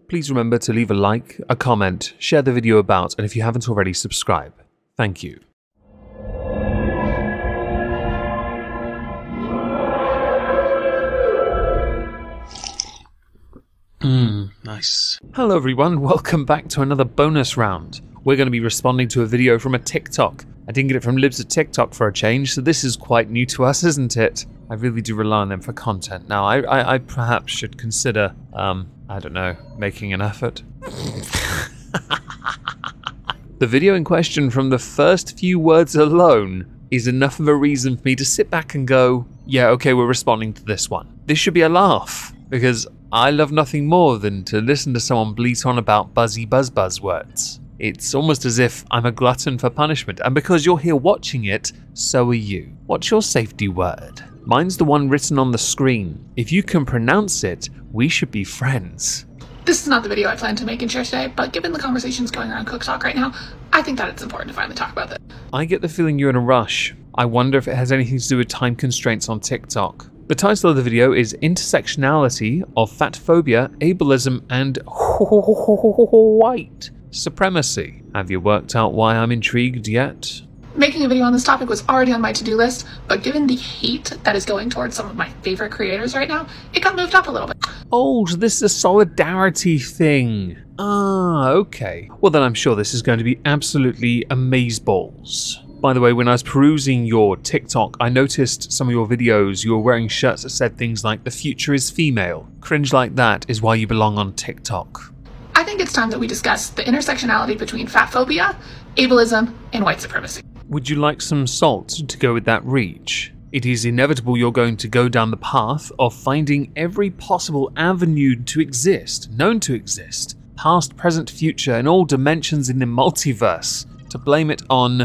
please remember to leave a like, a comment, share the video about, and if you haven't already, subscribe. Thank you. Nice. Hello everyone, welcome back to another bonus round. We're going to be responding to a video from a TikTok. I didn't get it from Libs of TikTok for a change, so this is quite new to us, isn't it? I really do rely on them for content. Now, I perhaps should consider, I don't know, making an effort. The video in question, from the first few words alone, is enough of a reason for me to sit back and go, yeah, okay, we're responding to this one. This should be a laugh, because I love nothing more than to listen to someone bleat on about buzzwords. It's almost as if I'm a glutton for punishment, and because you're here watching it, so are you. What's your safety word? Mine's the one written on the screen. If you can pronounce it, we should be friends. This is not the video I plan to make and share today, but given the conversations going around Cook Talk right now, I think that it's important to finally talk about this. I get the feeling you're in a rush. I wonder if it has anything to do with time constraints on TikTok. The title of the video is Intersectionality of Fat Phobia, Ableism, and White Supremacy. Have you worked out why I'm intrigued yet? Making a video on this topic was already on my to-do list, but given the hate that is going towards some of my favorite creators right now, it got moved up a little bit. Oh, so this is a solidarity thing. Ah, okay. Well then I'm sure this is going to be absolutely amazeballs. By the way, when I was perusing your TikTok, I noticed some of your videos, you were wearing shirts that said things like, "The future is female." Cringe like that is why you belong on TikTok. I think it's time that we discuss the intersectionality between fat phobia, ableism, and white supremacy. Would you like some salt to go with that reach? It is inevitable you're going to go down the path of finding every possible avenue to exist, known to exist, past, present, future, in all dimensions in the multiverse, to blame it on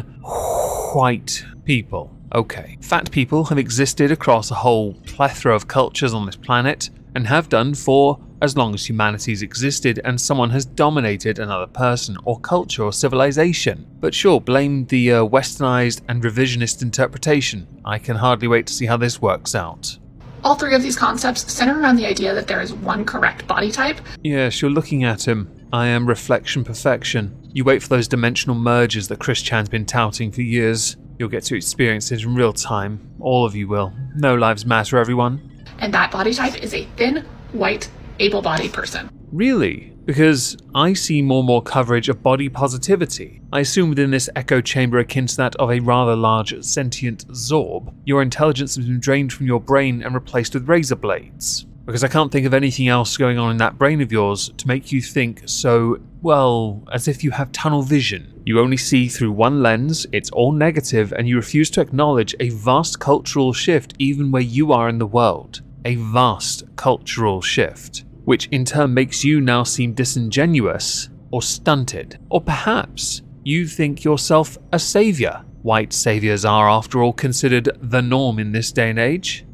white people. Okay, fat people have existed across a whole plethora of cultures on this planet, and have done for as long as humanity's existed and someone has dominated another person or culture or civilization. But sure, blame the westernized and revisionist interpretation. I can hardly wait to see how this works out. All three of these concepts center around the idea that there is one correct body type. Yes, you're looking at him. I am reflection perfection. You wait for those dimensional mergers that Chris Chan's been touting for years. You'll get to experience it in real time. All of you will. No lives matter, everyone. And that body type is a thin, white, able-bodied person. Really? Because I see more and more coverage of body positivity. I assume within this echo chamber akin to that of a rather large sentient Zorb, your intelligence has been drained from your brain and replaced with razor blades. Because I can't think of anything else going on in that brain of yours to make you think so, well, as if you have tunnel vision. You only see through one lens, it's all negative, and you refuse to acknowledge a vast cultural shift even where you are in the world. A vast cultural shift, which in turn makes you now seem disingenuous or stunted. Or perhaps you think yourself a savior. White saviors are, after all, considered the norm in this day and age.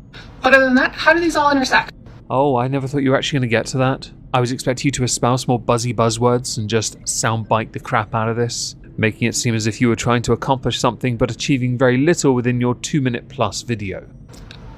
But other than that, how do these all intersect? Oh, I never thought you were actually going to get to that. I was expecting you to espouse more buzzy buzzwords and just soundbite the crap out of this, making it seem as if you were trying to accomplish something but achieving very little within your 2-minute plus video.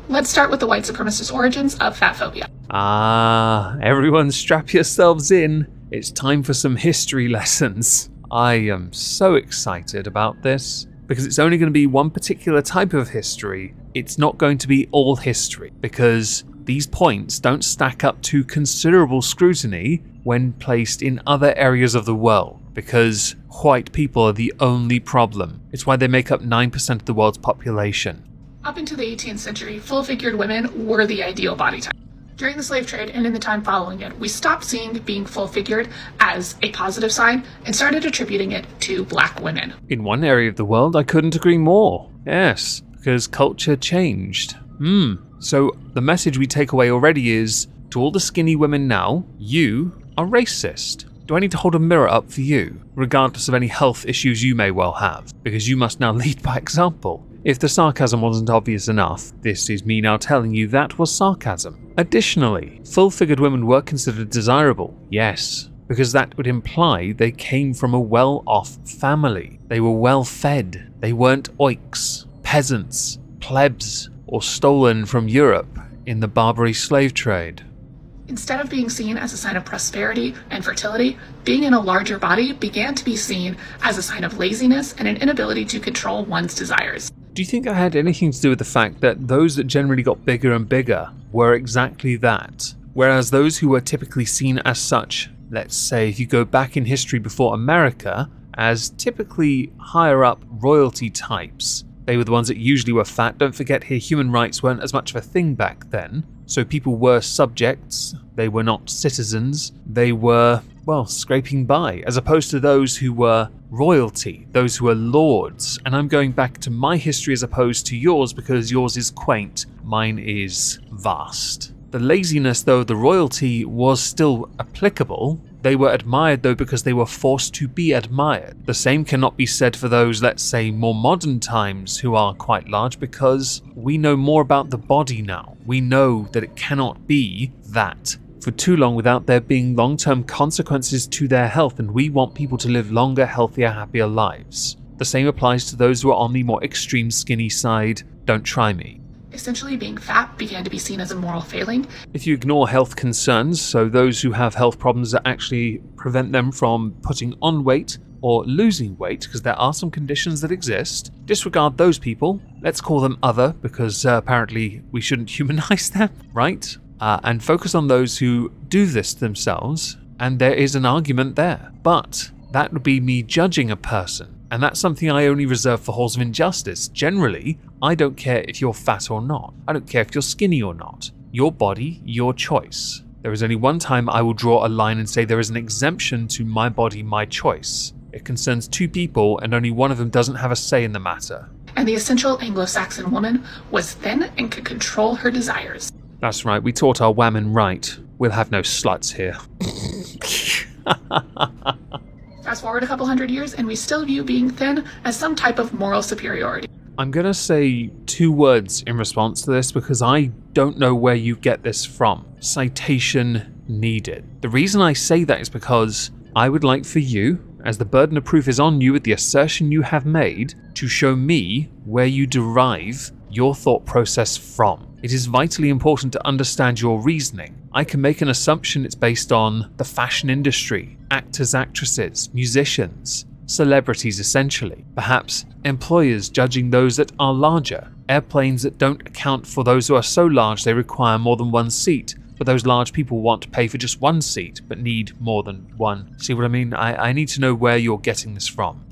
Let's start with the white supremacist origins of fat phobia. Ah, everyone strap yourselves in. It's time for some history lessons. I am so excited about this, because it's only going to be one particular type of history. It's not going to be all history, because these points don't stack up to considerable scrutiny when placed in other areas of the world, because white people are the only problem. It's why they make up 9% of the world's population. Up into the 18th century, full-figured women were the ideal body type. During the slave trade and in the time following it, we stopped seeing being full-figured as a positive sign and started attributing it to black women. In one area of the world, I couldn't agree more. Yes, because culture changed. So the message we take away already is, to all the skinny women now, you are racist. Do I need to hold a mirror up for you, regardless of any health issues you may well have? Because you must now lead by example. If the sarcasm wasn't obvious enough, this is me now telling you that was sarcasm. Additionally, full-figured women were considered desirable, yes, because that would imply they came from a well-off family. They were well-fed. They weren't oiks, peasants, plebs, or stolen from Europe in the Barbary slave trade. Instead of being seen as a sign of prosperity and fertility, being in a larger body began to be seen as a sign of laziness and an inability to control one's desires. Do you think that had anything to do with the fact that those that generally got bigger and bigger were exactly that? Whereas those who were typically seen as such, let's say if you go back in history before America, as typically higher up royalty types, they were the ones that usually were fat. Don't forget here, human rights weren't as much of a thing back then. So people were subjects, they were not citizens, they were, well, scraping by, as opposed to those who were royalty, those who were lords. And I'm going back to my history as opposed to yours because yours is quaint, mine is vast. The laziness, though, the royalty was still applicable. They were admired, though, because they were forced to be admired. The same cannot be said for those, let's say, more modern times who are quite large, because we know more about the body now. We know that it cannot be that for too long without there being long-term consequences to their health, and we want people to live longer, healthier, happier lives. The same applies to those who are on the more extreme skinny side. Don't try me. Essentially, being fat began to be seen as a moral failing. If you ignore health concerns, so those who have health problems that actually prevent them from putting on weight or losing weight, because there are some conditions that exist, disregard those people. Let's call them other, because apparently we shouldn't humanize them, right? And focus on those who do this themselves, and there is an argument there. But that would be me judging a person. And that's something I only reserve for halls of injustice. Generally, I don't care if you're fat or not. I don't care if you're skinny or not. Your body, your choice. There is only one time I will draw a line and say there is an exemption to my body, my choice. It concerns two people and only one of them doesn't have a say in the matter. And the essential Anglo-Saxon woman was thin and could control her desires. That's right, we taught our women right. We'll have no sluts here. Fast forward a couple hundred years and we still view being thin as some type of moral superiority. I'm going to say two words in response to this because I don't know where you get this from. Citation needed. The reason I say that is because I would like for you, as the burden of proof is on you with the assertion you have made, to show me where you derive your thought process from. It is vitally important to understand your reasoning. I can make an assumption it's based on the fashion industry, actors, actresses, musicians, celebrities essentially, perhaps employers judging those that are larger, airplanes that don't account for those who are so large they require more than one seat, but those large people want to pay for just one seat but need more than one. See what I mean? I need to know where you're getting this from.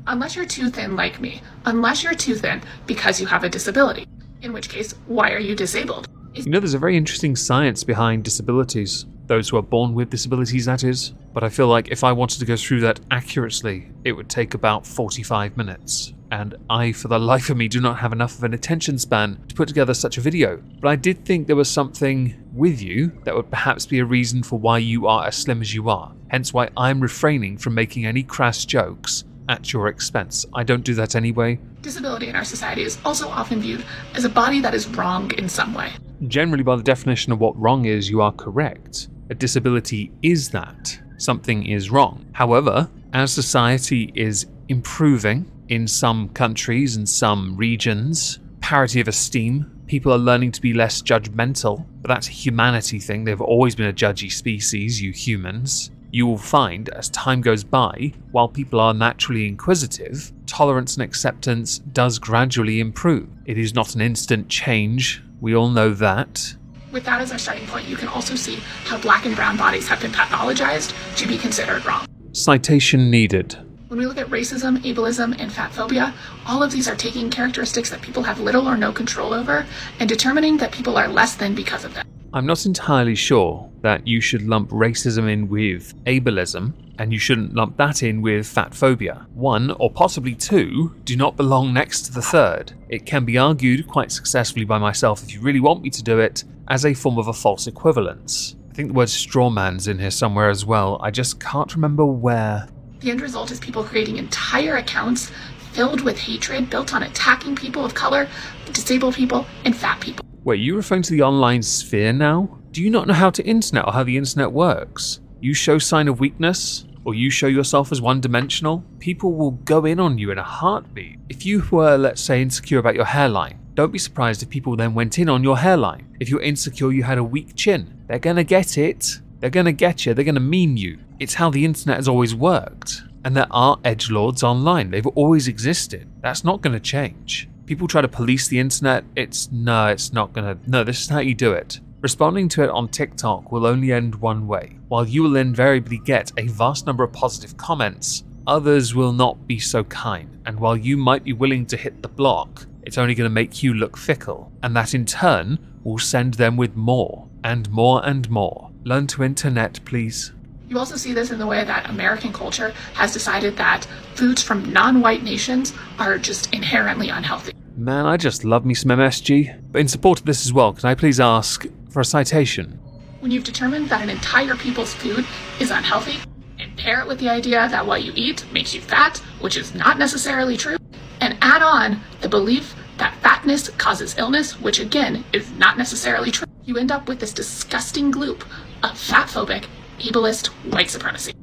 Unless you're too thin like me, unless you're too thin because you have a disability, in which case, why are you disabled? You know, there's a very interesting science behind disabilities. Those who are born with disabilities, that is. But I feel like if I wanted to go through that accurately, it would take about 45 minutes. And I, for the life of me, do not have enough of an attention span to put together such a video. But I did think there was something with you that would perhaps be a reason for why you are as slim as you are. Hence why I'm refraining from making any crass jokes at your expense. I don't do that anyway. Disability in our society is also often viewed as a body that is wrong in some way. Generally, by the definition of what wrong is, you are correct. A disability is that. Something is wrong. However, as society is improving in some countries and some regions, parity of esteem, people are learning to be less judgmental, but that's a humanity thing. They've always been a judgy species, you humans. You will find, as time goes by, while people are naturally inquisitive, tolerance and acceptance does gradually improve. It is not an instant change, we all know that. With that as our starting point, you can also see how black and brown bodies have been pathologized to be considered wrong. Citation needed. When we look at racism, ableism, and fat phobia, all of these are taking characteristics that people have little or no control over and determining that people are less than because of them. I'm not entirely sure that you should lump racism in with ableism, and you shouldn't lump that in with fat phobia. One, or possibly two, do not belong next to the third. It can be argued quite successfully by myself, if you really want me to do it, as a form of a false equivalence. I think the word strawman's in here somewhere as well. I just can't remember where. The end result is people creating entire accounts filled with hatred built on attacking people of color, disabled people, and fat people. Wait, you referring to the online sphere now? Do you not know how to internet or how the internet works? You show sign of weakness, or you show yourself as one-dimensional, people will go in on you in a heartbeat. If you were, let's say, insecure about your hairline, Don't be surprised if people then went in on your hairline. If you're insecure you had a weak chin, they're gonna get it. They're gonna get you, they're gonna meme you. It's how the internet has always worked. And there are edgelords online, they've always existed. That's not gonna change. People try to police the internet, this is how you do it. Responding to it on TikTok will only end one way. While you will invariably get a vast number of positive comments, others will not be so kind. And while you might be willing to hit the block, it's only going to make you look fickle. And that in turn will send them with more and more and more. Learn to internet, please. You also see this in the way that American culture has decided that foods from non-white nations are just inherently unhealthy. Man, I just love me some MSG. But in support of this as well, can I please ask for a citation? When you've determined that an entire people's food is unhealthy, and pair it with the idea that what you eat makes you fat, which is not necessarily true, and add on the belief that fatness causes illness, which again is not necessarily true, you end up with this disgusting gloop of fatphobic, ableist white supremacy.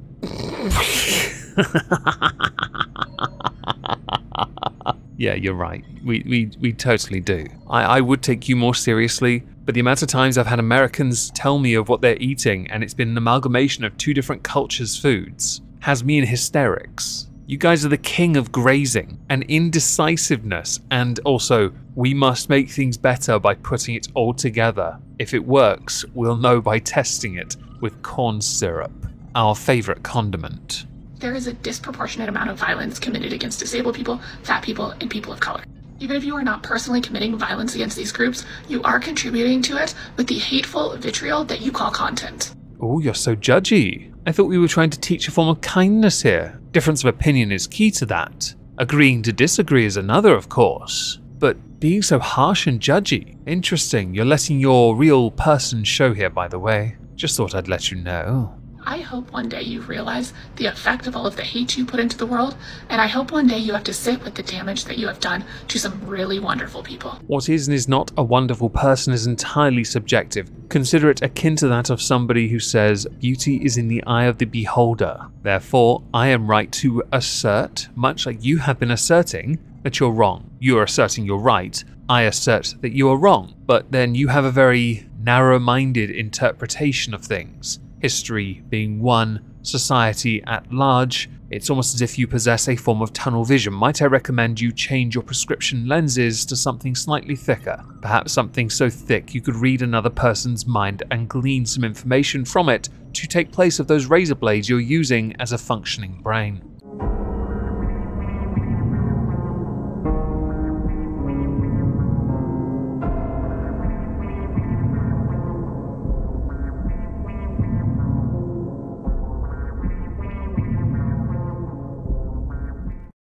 Yeah, you're right. We totally do. I would take you more seriously, but the amount of times I've had Americans tell me of what they're eating and it's been an amalgamation of two different cultures' foods has me in hysterics. You guys are the king of grazing and indecisiveness, and also we must make things better by putting it all together. If it works, we'll know by testing it with corn syrup, our favorite condiment. There is a disproportionate amount of violence committed against disabled people, fat people, and people of color. Even if you are not personally committing violence against these groups, you are contributing to it with the hateful vitriol that you call content. Oh, you're so judgy. I thought we were trying to teach a form of kindness here. Difference of opinion is key to that. Agreeing to disagree is another, of course. But being so harsh and judgy. Interesting, you're letting your real person show here, by the way. Just thought I'd let you know. I hope one day you realize the effect of all of the hate you put into the world, and I hope one day you have to sit with the damage that you have done to some really wonderful people. What is and is not a wonderful person is entirely subjective. Consider it akin to that of somebody who says, beauty is in the eye of the beholder. Therefore, I am right to assert, much like you have been asserting, that you're wrong. You are asserting you're right. I assert that you are wrong. But then you have a very narrow-minded interpretation of things. History being one, society at large. It's almost as if you possess a form of tunnel vision. Might I recommend you change your prescription lenses to something slightly thicker? Perhaps something so thick you could read another person's mind and glean some information from it to take place of those razor blades you're using as a functioning brain.